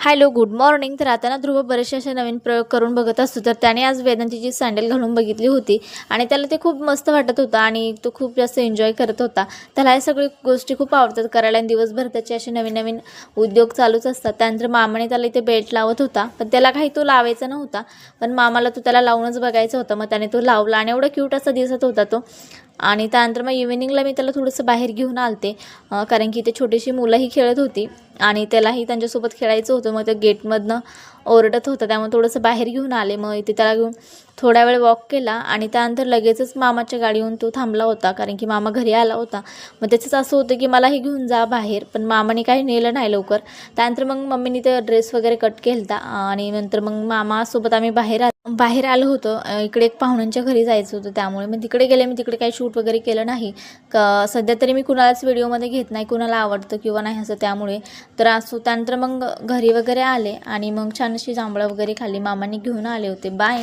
Hello good morning. तर आता ना ध्रुव बरेचसे असे नवीन प्रयोग करून बघत असतो. तर त्याने आज वेदांतीची सँडल घालून बघितली होती आणि त्याला ते खूप मस्त वाटत होतं आणि तो खूप जास्त एन्जॉय करत होता. त्याला या सगळी गोष्टी खूप आवडतात करायला आणि दिवसभर त्याचे असे नवीन नवीन उद्योग चालूच असतात. त्यानंतर मामाने त्याला इथे बेल्ट लावत होता, पण त्याला काही तो लावायचा नव्हता, पण मामाला तो त्याला लावूनच बघायचा होता. मग त्याने तो लावला आणि एवढा क्यूट असा दिसत होता तो. आणि त्यानंतर मग इव्हिनिंगला मी त्याला थोडंसं बाहेर घेऊन आलते, कारण की ते छोटीशी मुलंही खेळत होती आणि त्यालाही त्यांच्यासोबत खेळायचं होतं. मग ते गेटमधनं ओरडत होतं, त्यामुळे थोडंसं बाहेर घेऊन आले. मग इथे त्याला घेऊन थोडा वेळ वॉक केला आणि त्यानंतर लगेचच मामाच्या गाडीहून तो थांबला होता, कारण की मामा घरी आला होता. मग त्याचंच असं होतं की मलाही घेऊन जा बाहेर, पण मामाने काही नेलं नाही लवकर. त्यानंतर मग मम्मीने ते ड्रेस वगैरे कट केला आणि नंतर मग मामासोबत आम्ही बाहेर आलो होतो. इकडे एक पाहुण्यांच्या घरी जायचं होतं, त्यामुळे मी तिकडे गेले. मी तिकडे काही शूट वगैरे केलं नाही. सध्या तरी मी कुणालाच व्हिडिओमध्ये घेत नाही, कुणाला आवडतं किंवा नाही असं, त्यामुळे. तर असो, त्यानंतर मग घरी वगैरे आले आणि मग छान अशी जांभळं वगैरे खाल्ली. मामाने घेऊन आले होते. बाय.